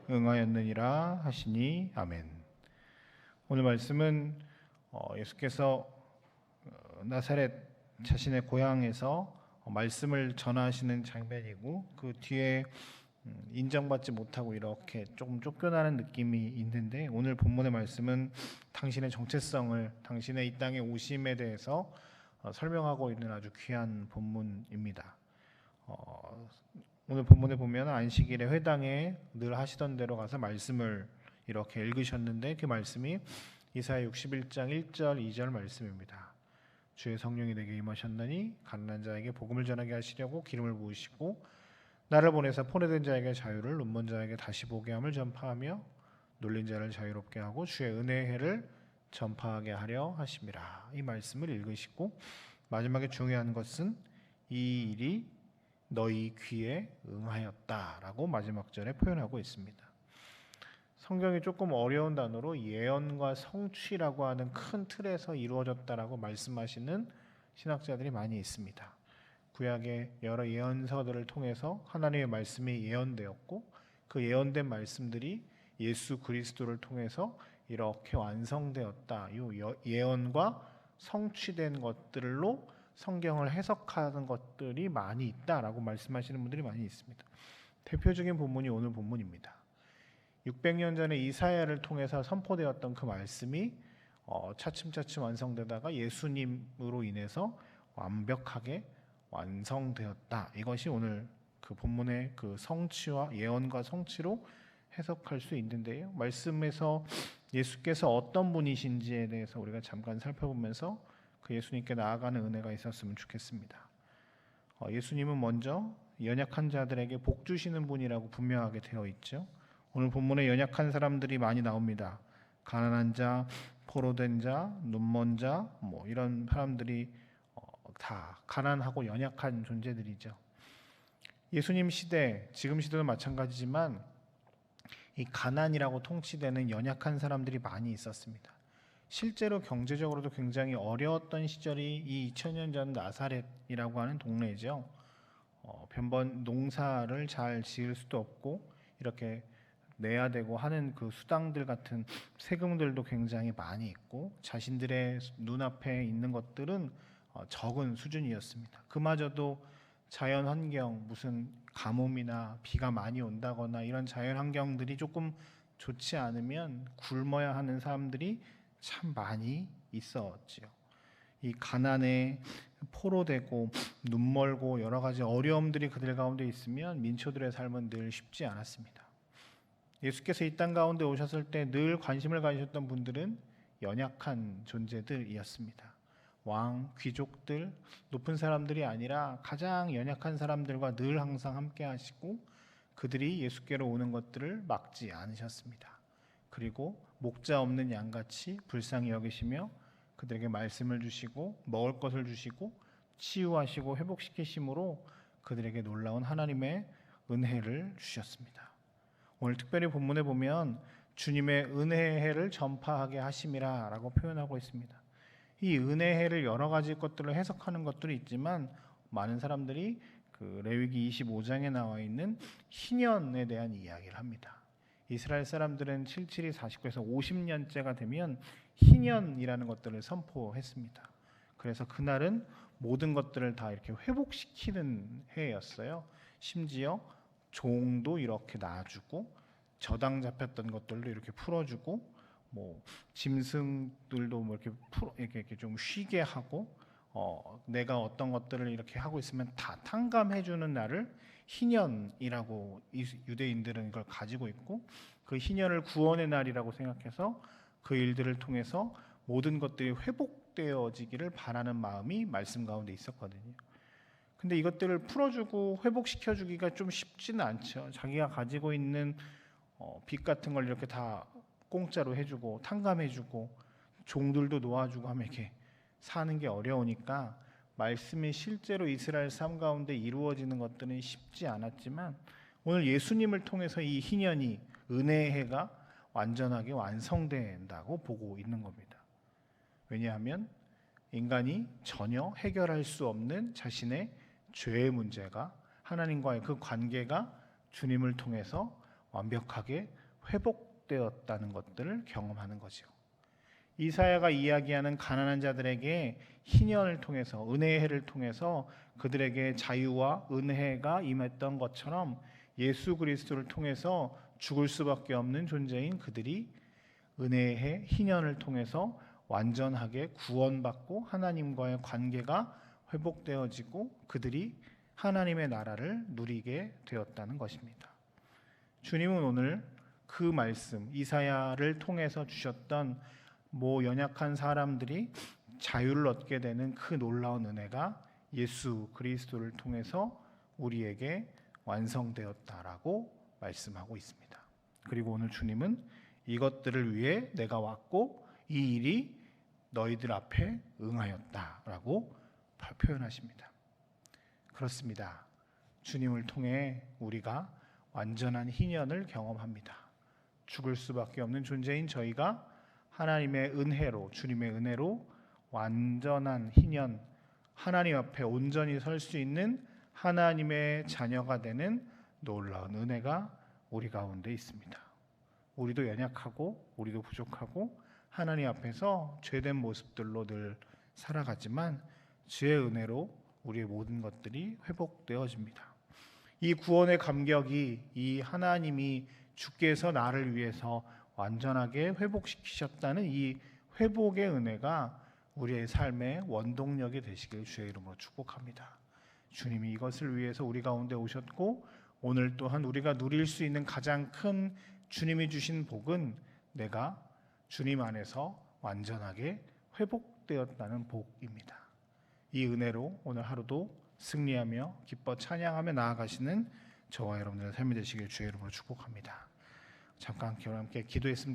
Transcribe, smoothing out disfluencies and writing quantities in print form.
응하였느니라 하시니 아멘. 오늘 말씀은 예수께서 나사렛 자신의 고향에서 말씀을 전하시는 장면이고, 그 뒤에 인정받지 못하고 이렇게 조금 쫓겨나는 느낌이 있는데, 오늘 본문의 말씀은 당신의 정체성을, 당신의 이 땅에 오심에 대해서 설명하고 있는 아주 귀한 본문입니다. 오늘 본문에 보면 안식일에 회당에 늘 하시던 대로 가서 말씀을 이렇게 읽으셨는데, 그 말씀이 이사야 61장 1절 2절 말씀입니다. 주의 성령이 내게 임하셨나니 가난한 자에게 복음을 전하게 하시려고 기름을 부으시고 나를 보내사 포로된 자에게 자유를, 눈먼 자에게 다시 보게 함을 전파하며 놀린 자를 자유롭게 하고 주의 은혜의 해를 전파하게 하려 하심이라. 이 말씀을 읽으시고 마지막에 중요한 것은 이 일이 너희 귀에 응하였다라고 마지막 절에 표현하고 있습니다. 성경이 조금 어려운 단어로 예언과 성취라고 하는 큰 틀에서 이루어졌다라고 말씀하시는 신학자들이 많이 있습니다. 구약의 여러 예언서들을 통해서 하나님의 말씀이 예언되었고, 그 예언된 말씀들이 예수 그리스도를 통해서 이렇게 완성되었다. 이 예언과 성취된 것들로 성경을 해석하는 것들이 많이 있다라고 말씀하시는 분들이 많이 있습니다. 대표적인 본문이 오늘 본문입니다. 600년 전에 이사야를 통해서 선포되었던 그 말씀이 차츰차츰 완성되다가 예수님으로 인해서 완벽하게 완성되었다. 이것이 오늘 그 본문의 그 성취와 예언과 성취로 해석할 수 있는데요. 말씀에서 예수께서 어떤 분이신지에 대해서 우리가 잠깐 살펴보면서 그 예수님께 나아가는 은혜가 있었으면 좋겠습니다. 예수님은 먼저 연약한 자들에게 복 주시는 분이라고 분명하게 되어 있죠. 오늘 본문에 연약한 사람들이 많이 나옵니다. 가난한 자, 포로된 자, 눈먼 자, 이런 사람들이 다 가난하고 연약한 존재들이죠. 예수님 시대, 지금 시대도 마찬가지지만 이 가난이라고 통치되는 연약한 사람들이 많이 있었습니다. 실제로 경제적으로도 굉장히 어려웠던 시절이 이 2000년 전 나사렛이라고 하는 동네죠. 변번 농사를 잘 지을 수도 없고 이렇게 내야 되고 하는 그 수당들 같은 세금들도 굉장히 많이 있고, 자신들의 눈앞에 있는 것들은 적은 수준이었습니다. 그마저도 자연 환경, 무슨 가뭄이나 비가 많이 온다거나 이런 자연 환경들이 조금 좋지 않으면 굶어야 하는 사람들이 참 많이 있었지요. 이 가난에 포로되고 눈멀고 여러 가지 어려움들이 그들 가운데 있으면 민초들의 삶은 늘 쉽지 않았습니다. 예수께서 이 땅 가운데 오셨을 때 늘 관심을 가지셨던 분들은 연약한 존재들이었습니다. 왕, 귀족들, 높은 사람들이 아니라 가장 연약한 사람들과 늘 항상 함께 하시고, 그들이 예수께로 오는 것들을 막지 않으셨습니다. 그리고 목자 없는 양같이 불쌍히 여기시며 그들에게 말씀을 주시고 먹을 것을 주시고 치유하시고 회복시키심으로 그들에게 놀라운 하나님의 은혜를 주셨습니다. 오늘 특별히 본문에 보면 주님의 은혜의 해를 전파하게 하심이라 라고 표현하고 있습니다. 이 은혜의 해를 여러 가지 것들을 해석하는 것들이 있지만, 많은 사람들이 그 레위기 25장에 나와 있는 희년에 대한 이야기를 합니다. 이스라엘 사람들은 77이 49에서 50년째가 되면 희년이라는 것들을 선포했습니다. 그래서 그날은 모든 것들을 다 이렇게 회복시키는 해였어요. 심지어 종도 이렇게 놔주고, 저당 잡혔던 것들도 이렇게 풀어주고, 짐승들도 이렇게 좀 쉬게 하고, 내가 어떤 것들을 이렇게 하고 있으면 다 탕감해주는 날을 희년이라고 유대인들은 이걸 가지고 있고, 그 희년을 구원의 날이라고 생각해서 그 일들을 통해서 모든 것들이 회복되어지기를 바라는 마음이 말씀 가운데 있었거든요. 근데 이것들을 풀어주고 회복시켜주기가 좀 쉽지는 않죠. 자기가 가지고 있는 빚 같은 걸 이렇게 다 공짜로 해주고 탕감해주고 종들도 놓아주고 하면 이렇게 사는 게 어려우니까, 말씀이 실제로 이스라엘 삶 가운데 이루어지는 것들은 쉽지 않았지만, 오늘 예수님을 통해서 이 희년이, 은혜의 해가 완전하게 완성된다고 보고 있는 겁니다. 왜냐하면 인간이 전혀 해결할 수 없는 자신의 죄의 문제가, 하나님과의 그 관계가 주님을 통해서 완벽하게 회복되었다는 것들을 경험하는 거죠. 이사야가 이야기하는 가난한 자들에게 희년을 통해서, 은혜의 해를 통해서 그들에게 자유와 은혜가 임했던 것처럼 예수 그리스도를 통해서 죽을 수밖에 없는 존재인 그들이 은혜의 해, 희년을 통해서 완전하게 구원받고 하나님과의 관계가 회복되어지고 그들이 하나님의 나라를 누리게 되었다는 것입니다. 주님은 오늘 그 말씀, 이사야를 통해서 주셨던 연약한 사람들이 자유를 얻게 되는 그 놀라운 은혜가 예수 그리스도를 통해서 우리에게 완성되었다라고 말씀하고 있습니다. 그리고 오늘 주님은 이것들을 위해 내가 왔고 이 일이 너희들 앞에 응하였다라고 표현하십니다. 그렇습니다. 주님을 통해 우리가 완전한 희년을 경험합니다. 죽을 수밖에 없는 존재인 저희가 하나님의 은혜로, 주님의 은혜로 완전한 희년, 하나님 앞에 온전히 설 수 있는 하나님의 자녀가 되는 놀라운 은혜가 우리 가운데 있습니다. 우리도 연약하고 우리도 부족하고 하나님 앞에서 죄된 모습들로 늘 살아가지만 주의 은혜로 우리의 모든 것들이 회복되어집니다. 이 구원의 감격이, 이 하나님이 주께서 나를 위해서 완전하게 회복시키셨다는 이 회복의 은혜가 우리의 삶의 원동력이 되시길 주의 이름으로 축복합니다. 주님이 이것을 위해서 우리 가운데 오셨고 오늘 또한 우리가 누릴 수 있는 가장 큰 주님이 주신 복은 내가 주님 안에서 완전하게 회복되었다는 복입니다. 이 은혜로 오늘 하루도 승리하며 기뻐 찬양하며 나아가시는 저와 여러분들의 삶이 되시길 주의 이름으로 축복합니다. 잠깐 함께 기도했으면 좋겠습니다.